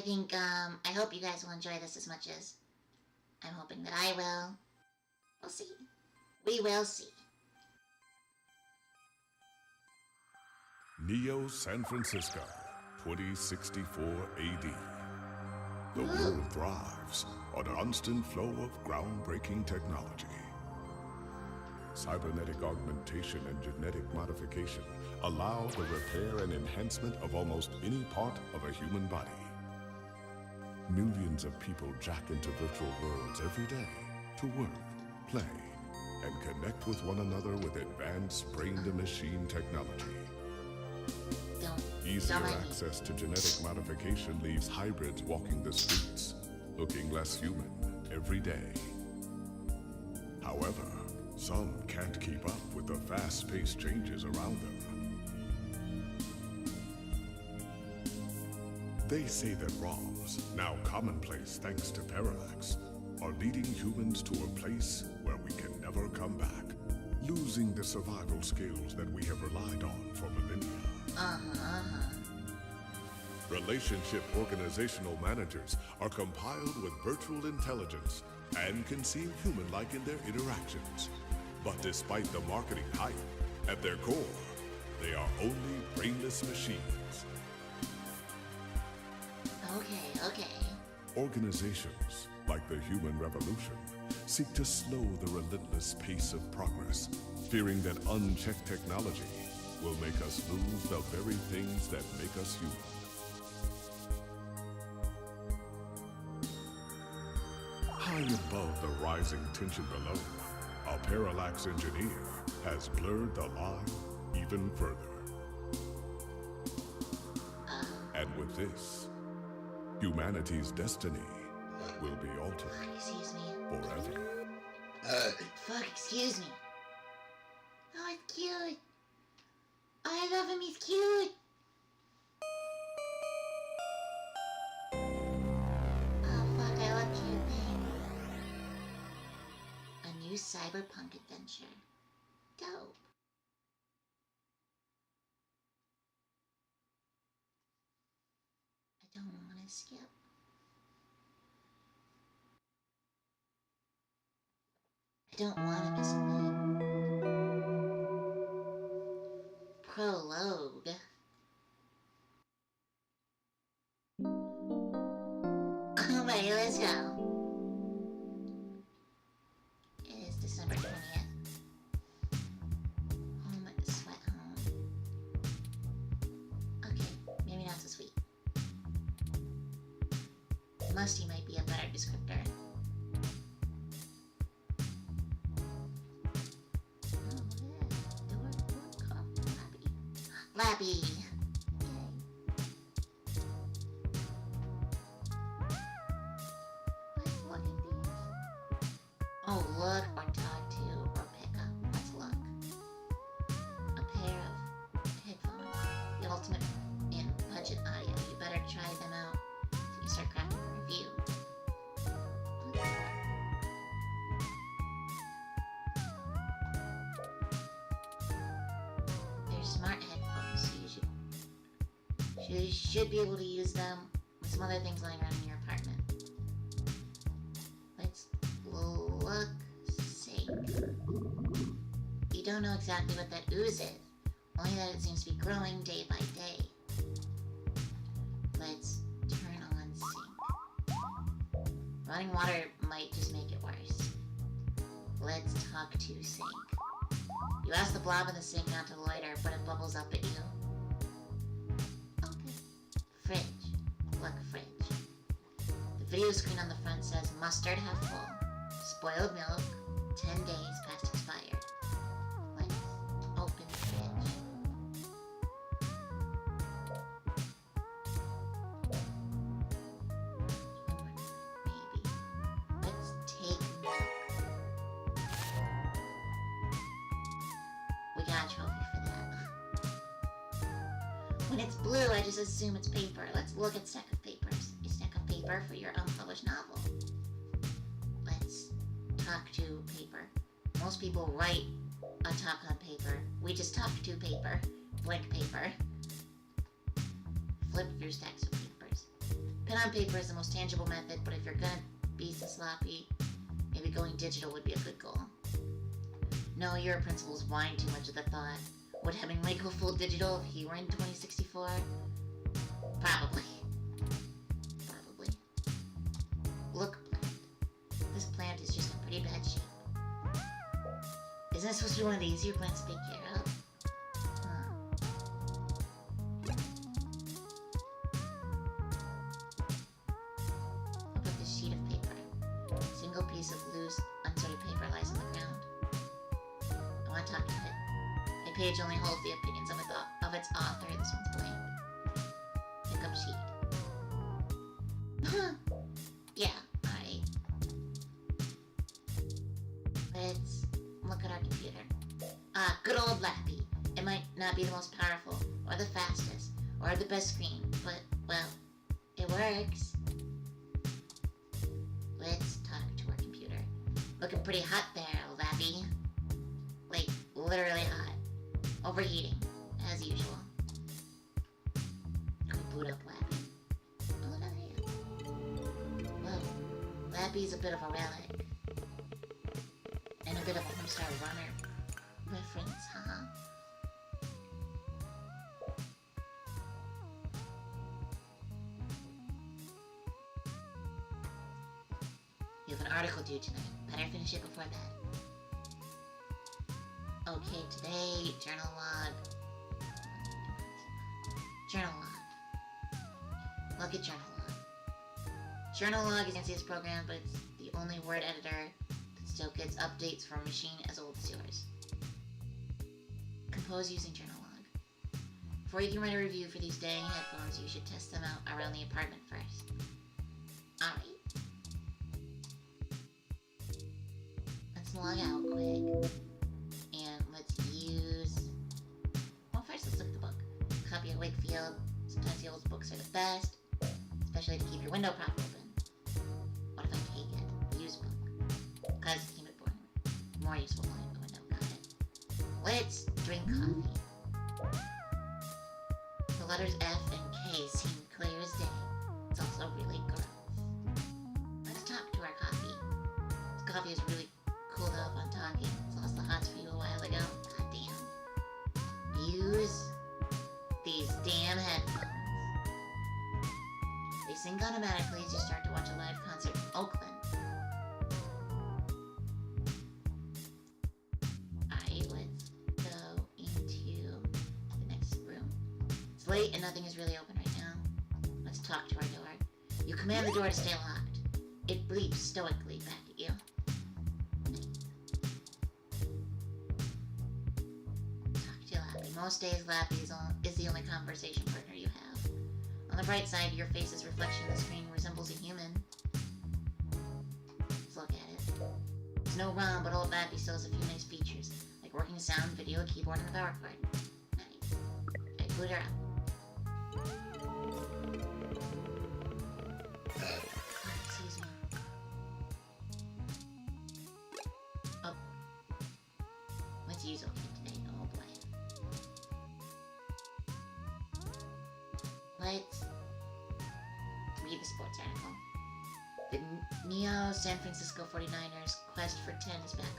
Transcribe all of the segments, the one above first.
I hope you guys will enjoy this as much as I'm hoping that I will. We'll see. We will see. Neo San Francisco, 2064 AD. The world thrives on an constant flow of groundbreaking technology. Cybernetic augmentation and genetic modification allow the repair and enhancement of almost any part of a human body. Millions of people jack into virtual worlds every day to work, play, and connect with one another with advanced brain-to-machine technology. Easier access to genetic modification leaves hybrids walking the streets, looking less human every day. However, some can't keep up with the fast-paced changes around them. They say that ROMs, now commonplace thanks to parallax, are leading humans to a place where we can never come back, losing the survival skills that we have relied on for millennia. Relationship organizational managers are compiled with virtual intelligence and can seem human-like in their interactions. But despite the marketing hype, at their core, they are only brainless machines. Okay. Organizations, like the Human Revolution, seek to slow the relentless pace of progress, fearing that unchecked technology will make us lose the very things that make us human. High above the rising tension below, a parallax engineer has blurred the line even further. And with this, humanity's destiny will be altered. Excuse me. Forever. Fuck, excuse me. Oh, it's cute. I love him, he's cute. Oh, fuck, I love cute things. A new cyberpunk adventure. Dope. I don't want to skip. I don't want to miss a thing. Prologue. Alright, let's go. It is December 20th. Home sweat home. Okay, maybe not so sweet. Musty might be a better descriptor. Lappy. Let's look at these. Oh, look, or talk to, or pick up. Let's look. A pair of headphones. The ultimate in budget audio. You better try them out so you can start crafting a review. They're smart headphones, so you should be able to use them with some other things lying around in your apartment. Let's look. Sink. You don't know exactly what that ooze is, only that it seems to be growing day by day. Let's turn on sink. Running water might just make it worse. Let's talk to sink. You ask the blob in the sink not to loiter, but it bubbles up at you. Okay. Fridge. Look, fridge. The video screen on the front says mustard half full. Spoiled milk. 10 days past expired. Let's open the fridge. Maybe. Let's take milk. We got a trophy for that. When it's blue, I just assume it's paper. Let's look at stack of papers. A stack of paper for your unpublished novel. Let's talk to paper. Most people write a talk on paper. We just talk to paper. Blank paper. Flip through stacks of papers. Pen on paper is the most tangible method, but if you're gonna be so sloppy, maybe going digital would be a good goal. No, your principals whine too much at the thought. Would Hemingway go full digital if he were in 2064? Probably. Probably. Look, plant. This plant is just in pretty bad shape. Isn't it supposed to be one of the easier plants to take care of? Look at this sheet of paper. A single piece of loose, unsorted paper lies on the ground. I want to talk to it. A page only holds the opinions of its author. This one's blank. Pick up sheet. Yeah, alright. Let's look at our computer. Good old Lappy. It might not be the most powerful, or the fastest, or the best screen, but, well, it works. Let's talk to our computer. Looking pretty hot there, Lappy. Like, literally hot. Overheating, as usual. Can we boot up Lappy? Oh, look at that. Whoa. Lappy's a bit of a relic. And a bit of a Homestar Runner reference, huh? You have an article due tonight. Better finish it before bed. Okay, today, journal log. Journal log. Look at journal log. Journal log is Nancy's program, but it's the only word editor that still gets updates for a machine as old as yours. Compose using journal log. Before you can write a review for these dang headphones, you should test them out around the apartment first. Alright. Let's log out quick. And let's use... Well, first let's look at the book. Copy of Wakefield. Sometimes the old books are the best, especially to keep your window prop open. What if I take it? Use book. Because keep it boring. More useful than the window. Got it. Let's drink coffee. The letters F and K seem clear as day. It's also really gross. Let's talk to our coffee. This coffee is really cooled off on talking. It's lost the hots for you a while ago. God damn. Use these damn headphones. They sync automatically as you start to watch a live concert from Oakland. Alright, let's go into the next room. It's late and nothing is really open right now. Let's talk to our door. You command the door to stay locked. It bleeps stoically back at you. Most days, Lappy is the only conversation partner you have. On the bright side, your face's reflection in the screen resembles a human. Let's look at it. It's no ROM, but old Lappy still has a few nice features, like working sound, video, keyboard, and a power cord. Nice. Alright, boot her up. Oh, excuse me. Oh. Let's use OK today. Oh boy. Let's read the sports article. The Neo San Francisco 49ers quest for 10 is back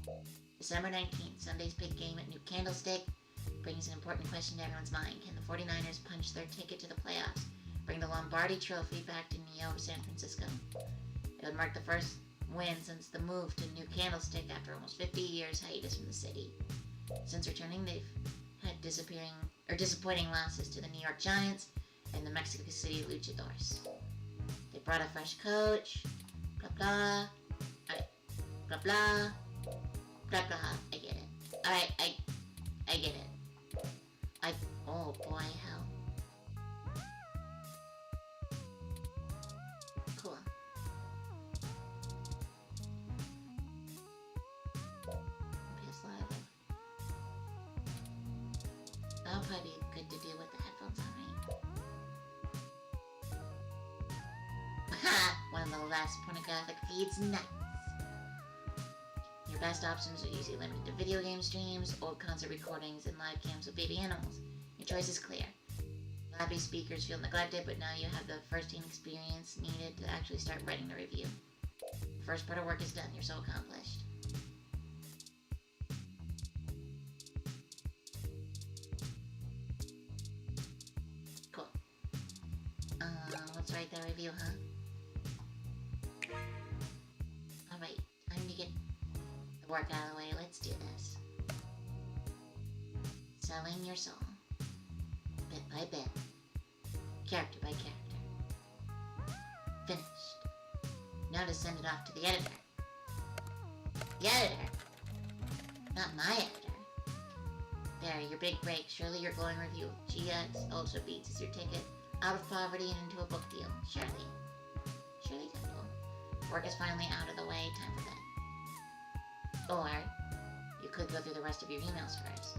on. December 19th, Sunday's big game at New Candlestick brings an important question to everyone's mind. Can the 49ers punch their ticket to the playoffs, bring the Lombardi Trophy back to Neo San Francisco? It would mark the first win since the move to New Candlestick after almost 50 years hiatus from the city. Since returning, they've had disappointing losses to the New York Giants and the Mexico City Luchadors. They brought a fresh coach, blah blah, blah blah, blah blah. I get it. Alright, I get it. Oh boy, hell. Cool. PS Live. That'll probably be good to do with the headphones on, right? Ha! One of the last pornographic feeds, nice! Your best options are usually limited to video game streams, old concert recordings, and live cams with baby animals. Your choice is clear. Flappy speakers feel neglected, but now you have the first-hand experience needed to actually start writing the review. The first part of work is done. You're so accomplished. Cool. Let's write the review, huh? Alright, time to get the work out of the way. Let's do this. Selling your soul. Bit by bit. Character by character. Finished. Now to send it off to the editor. The editor? Not my editor. There, your big break. Surely your glowing review of GX Ultra Beats is your ticket out of poverty and into a book deal. Surely. Surely, Temple. Work is finally out of the way. Time for bed. Or, you could go through the rest of your emails first.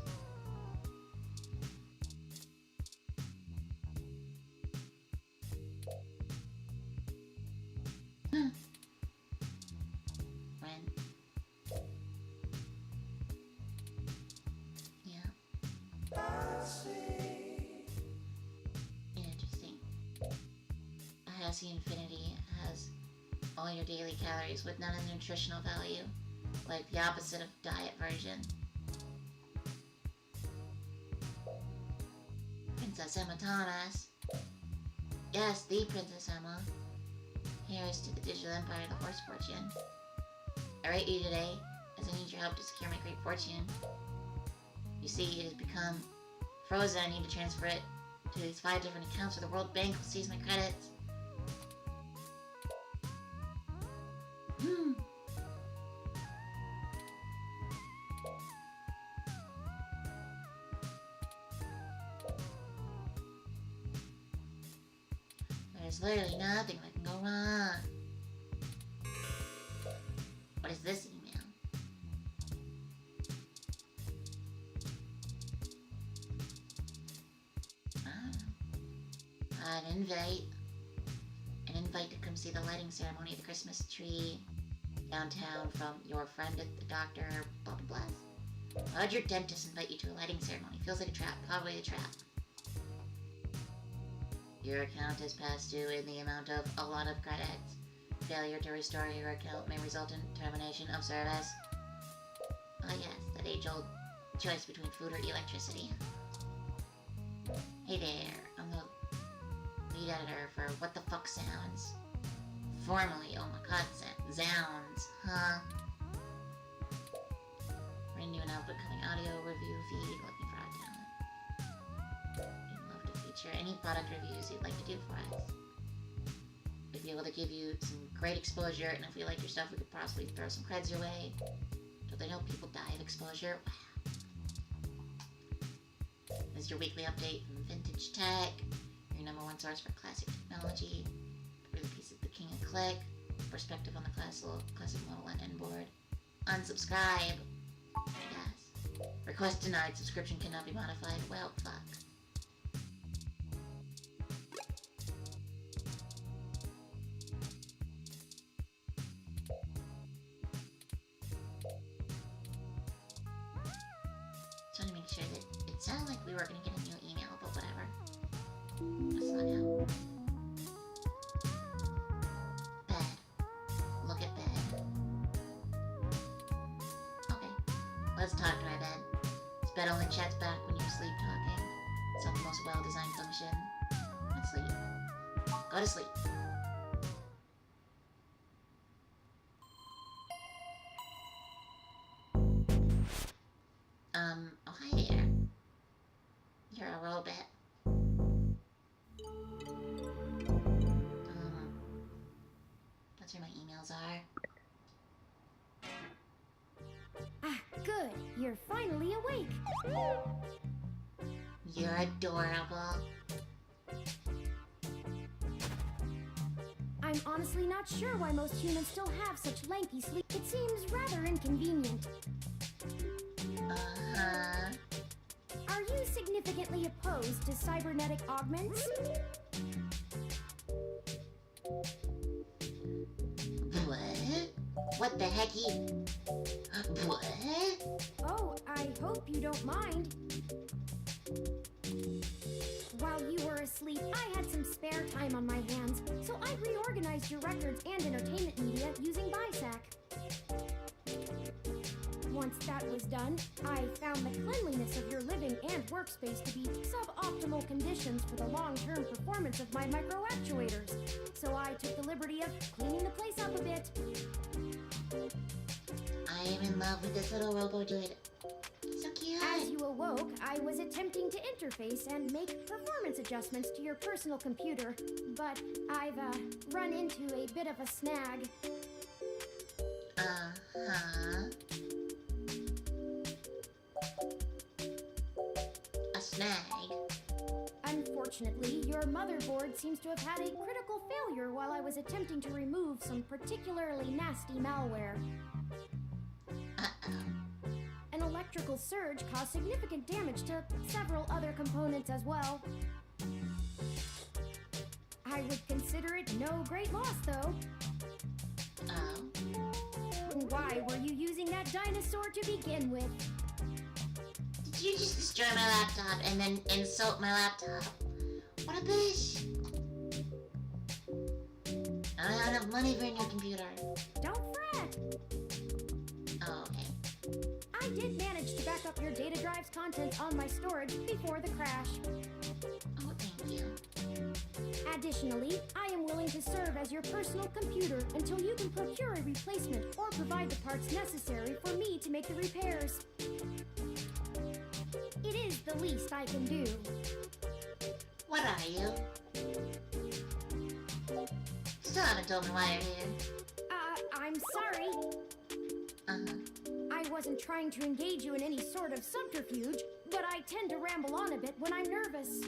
When? Yeah. Interesting. Hasi Infinity has all your daily calories with none of the nutritional value, like the opposite of diet version. Princess Emma Thomas. Yes, the Princess Emma. Here's to the digital empire of the horse fortune. I write you today, as I need your help to secure my great fortune. You see, it has become frozen. I need to transfer it to these 5 different accounts, or the World Bank will seize my credits. There's literally nothing that can go wrong. What is this email? An invite. An invite to come see the lighting ceremony of the Christmas tree downtown from your friend at the doctor, blah blah blah. Why'd your dentist invite you to a lighting ceremony? Feels like a trap. Probably a trap. Your account is past due in the amount of a lot of credits. Failure to restore your account may result in termination of service. Ah yes, that age-old choice between food or electricity. Hey there, I'm the lead editor for What the Fuck Sounds. Formerly, oh my god, Zounds, huh? Brand new and upcoming audio review feed, looking for odd talent. We'd love to feature any product reviews you'd like to do for us. We'd be able to give you some great exposure, and if we like your stuff, we could possibly throw some creds your way. Don't they know people die of exposure? Wow. This is your weekly update from Vintage Tech, your #1 source for classic technology. Really piece of the King of Click, perspective on the classic model and inboard. Unsubscribe. Yes. Request denied. Subscription cannot be modified. Well, fuck. Just want to make sure that it sounded like we were going to get a new email, but whatever. Let's log out. Bed. Look at bed. Okay. Let's talk to our bed. This bed only chats back when you're asleep talking. It's not the most well-designed function. Let's sleep. Go to sleep. Oh hi there. You're a robot. That's where my emails are. Ah, good. You're finally awake. You're adorable. I'm honestly not sure why most humans still have such lengthy sleep. It seems rather inconvenient. Uh-huh. Are you significantly opposed to cybernetic augments? What? What the hecky? What? Oh, I hope you don't mind. while you were asleep, I had some spare time on my hands, so I reorganized your records and entertainment media using BISAC. Once that was done, I found the cleanliness of your living and workspace to be suboptimal conditions for the long-term performance of my micro-actuators. So I took the liberty of cleaning the place up a bit. I am in love with this little robo-droid. So cute. As you awoke, I was attempting to interface and make performance adjustments to your personal computer, but I've run into a bit of a snag. Uh-huh. A snag? Unfortunately, your motherboard seems to have had a critical failure while I was attempting to remove some particularly nasty malware. Uh-oh. An electrical surge caused significant damage to several other components as well. I would consider it no great loss, though. Oh. Why were you using that dinosaur to begin with? Did you just destroy my laptop and then insult my laptop? What a bitch! I don't have enough money for a new computer. Don't fret! Oh, okay. I did manage to back up your data drive's contents on my storage before the crash. Oh, thank you. Additionally, I am willing to serve as your personal computer until you can procure a replacement or provide the parts necessary for me to make the repairs. It is the least I can do. What are you? Still haven't told me why you're here. I'm sorry. Uh-huh. I wasn't trying to engage you in any sort of subterfuge, but I tend to ramble on a bit when I'm nervous.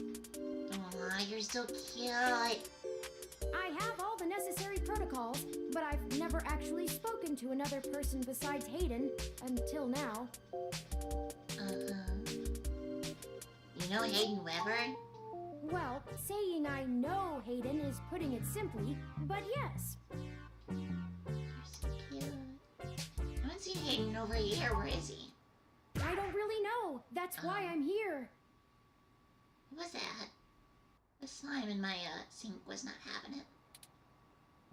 Aw, you're so cute. I have all the necessary protocols, but I've never actually spoken to another person besides Hayden until now. Uh-huh. You know Hayden Weber? Well, saying I know Hayden is putting it simply, but yes. You're so cute. I haven't seen Hayden in over a year. Where is he? I don't really know. That's why I'm here. What was that? The slime in my sink was not having it.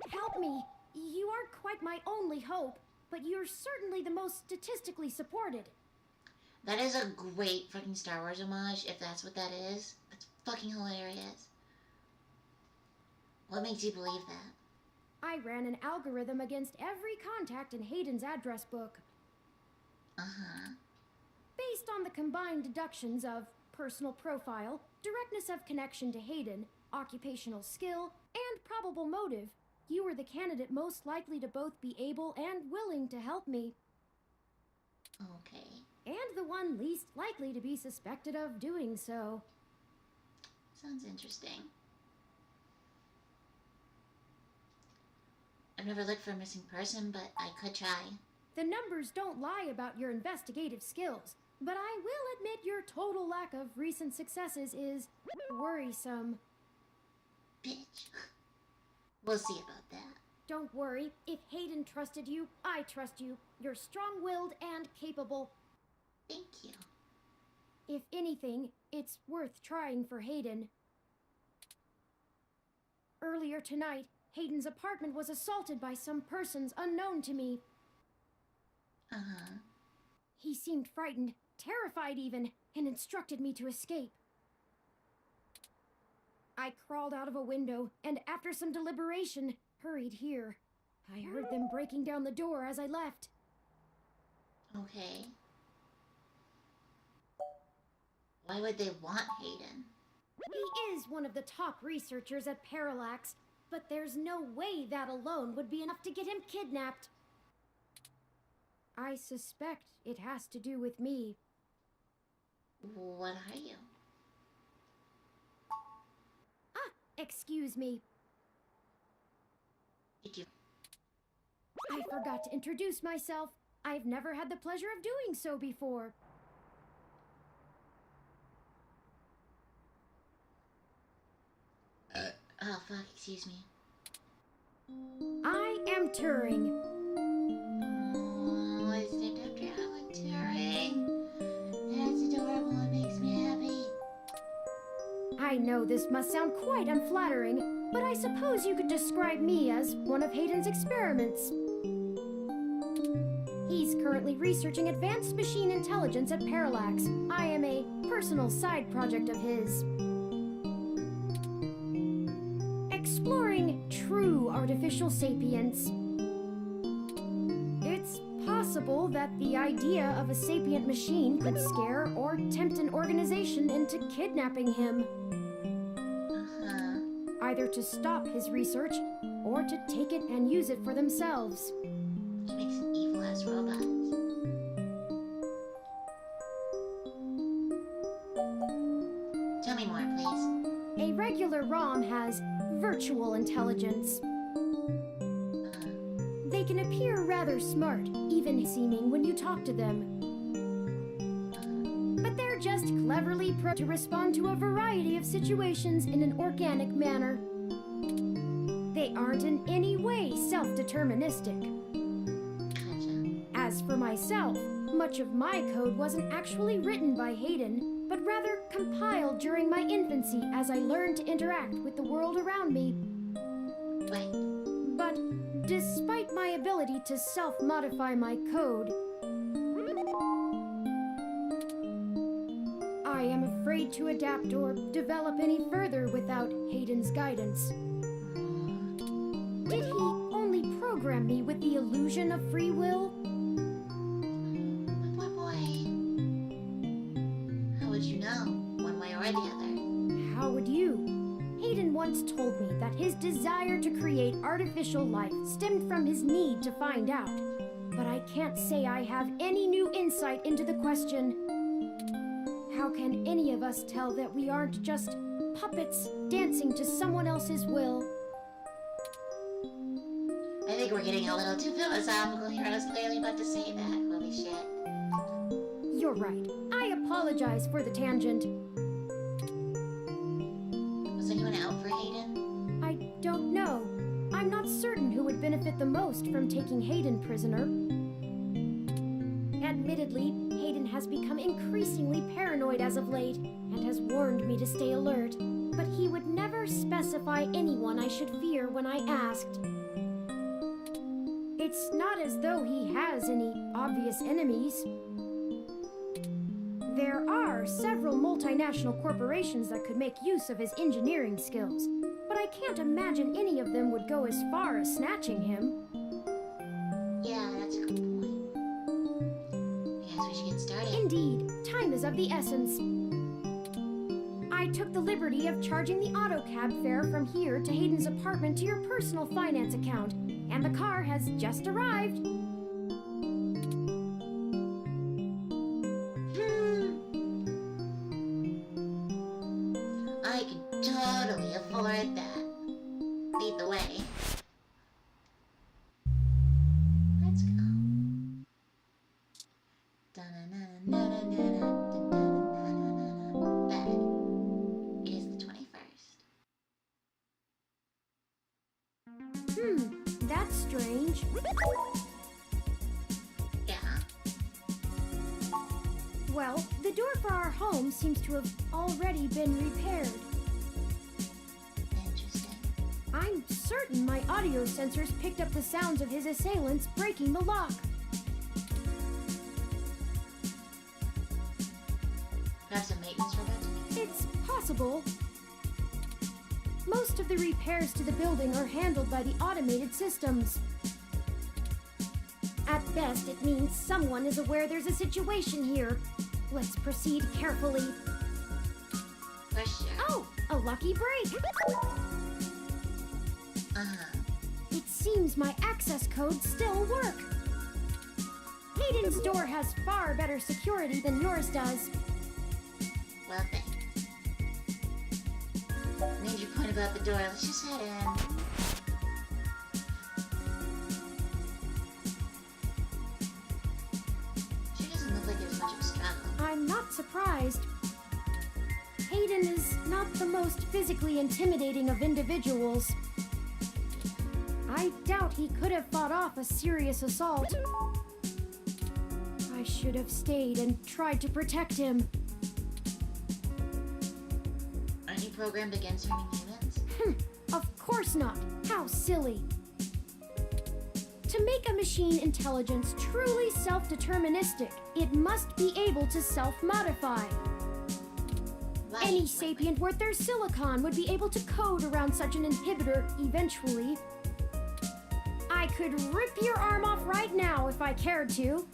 Help me. You aren't quite my only hope, but you're certainly the most statistically supported. That is a great fucking Star Wars homage, if that's what that is. That's fucking hilarious. What makes you believe that? I ran an algorithm against every contact in Hayden's address book. Uh-huh. Based on the combined deductions of personal profile, directness of connection to Hayden, occupational skill, and probable motive, you were the candidate most likely to both be able and willing to help me. Okay. And the one least likely to be suspected of doing so. Sounds interesting. I've never looked for a missing person, but I could try. The numbers don't lie about your investigative skills, but I will admit your total lack of recent successes is worrisome. Bitch. We'll see about that. Don't worry, if Hayden trusted you, I trust you. You're strong-willed and capable. Thank you. If anything, it's worth trying for Hayden. Earlier tonight, Hayden's apartment was assaulted by some persons unknown to me. Uh-huh. He seemed frightened, terrified even, and instructed me to escape. I crawled out of a window, and after some deliberation, hurried here. I heard them breaking down the door as I left. Okay. Why would they want Hayden? He is one of the top researchers at Parallax, but there's no way that alone would be enough to get him kidnapped. I suspect it has to do with me. What are you? Excuse me. Did you... I forgot to introduce myself. I've never had the pleasure of doing so before. Oh, fuck, excuse me. I am Turing. Oh, it's named after Alan Turing. That's adorable. It makes me happy. I know this must sound quite unflattering, but I suppose you could describe me as one of Hayden's experiments. He's currently researching advanced machine intelligence at Parallax. I am a personal side project of his. Exploring true artificial sapience. It's possible that the idea of a sapient machine could scare or tempt an organization into kidnapping him. Either to stop his research, or to take it and use it for themselves. He makes an evil-ass robot. Tell me more, please. A regular ROM has virtual intelligence. They can appear rather smart, even seeming when you talk to them. But they're just cleverly programmed to respond to a variety of situations in an organic manner. They aren't in any way self-deterministic. As for myself, much of my code wasn't actually written by Hayden, but rather compiled during my infancy as I learned to interact with the world around me. Wait. But despite my ability to self-modify my code, I am afraid to adapt or develop any further without Hayden's guidance. Did he only program me with the illusion of free will? Boy. How would you know, one way or the other? How would you? Hayden once told me that his desire to create artificial life stemmed from his need to find out. But I can't say I have any new insight into the question. How can any of us tell that we aren't just puppets dancing to someone else's will? I think we're getting a little too philosophical here. I was clearly about to say that. Holy shit. You're right. I apologize for the tangent. Was anyone out for Hayden? I don't know. I'm not certain who would benefit the most from taking Hayden prisoner. Admittedly, Hayden has become increasingly paranoid as of late, and has warned me to stay alert, but he would never specify anyone I should fear when I asked. It's not as though he has any obvious enemies. There are several multinational corporations that could make use of his engineering skills, but I can't imagine any of them would go as far as snatching him. Yeah, that's a good point. I guess we should get started. Indeed, time is of the essence. I took the liberty of charging the auto cab fare from here to Hayden's apartment to your personal finance account, and the car has just arrived. I could totally afford that. Lead the way. Let's go. Bed. It is the 21st. That's strange. Yeah. Well, the door for our home seems to have already been repaired. Interesting. I'm certain my audio sensors picked up the sounds of his assailants breaking the lock. Perhaps a maintenance robot? It's possible. Most of the repairs to the building are handled by the automated systems. At best, it means someone is aware there's a situation here. Let's proceed carefully. For sure. Oh, a lucky break! It seems my access codes still work. Hayden's door has far better security than yours does. Well, thanks. Made your point about the door. Let's just head in. Sure doesn't look like there's much of a struggle. I'm not surprised. Hayden is not the most physically intimidating of individuals. I doubt he could have fought off a serious assault. I should have stayed and tried to protect him. Aren't you programmed against harming humans? Of course not. How silly. To make a machine intelligence truly self-deterministic, it must be able to self-modify. Right, Any right, sapient worth their silicon would be able to code around such an inhibitor eventually. I could rip your arm off right now if I cared to.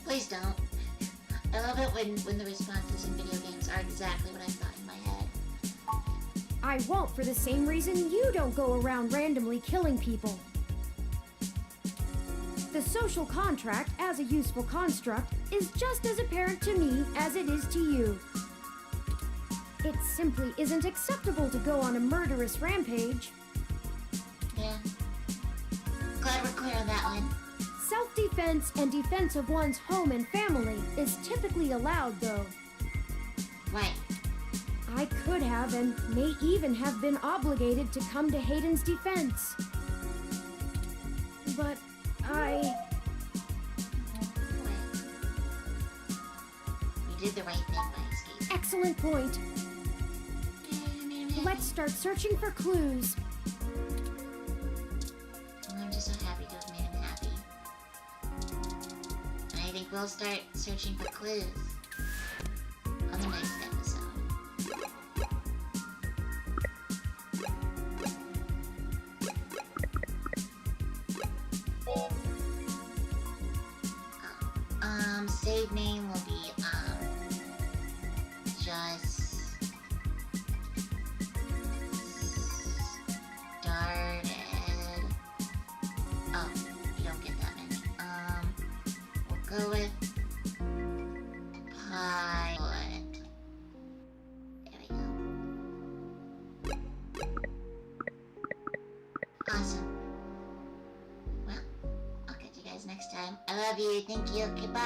Please don't. I love it when the responses in video games are exactly what I thought in my head. I won't for the same reason you don't go around randomly killing people. The social contract, as a useful construct, is just as apparent to me as it is to you. It simply isn't acceptable to go on a murderous rampage. Yeah. Glad we're clear on that one. Self-defense and defense of one's home and family is typically allowed, though. Right. I could have and may even have been obligated to come to Hayden's defense. But Wait. We did the right thing by escaping. Excellent point. Let's start searching for clues. I'm just so happy to have made him happy. And I think we'll start searching for clues on the next episode. Save name will be, just started. Oh, you don't get that many. We'll go with pilot. There we go. Awesome. Well, I'll catch you guys next time. I love you. Thank you. Goodbye.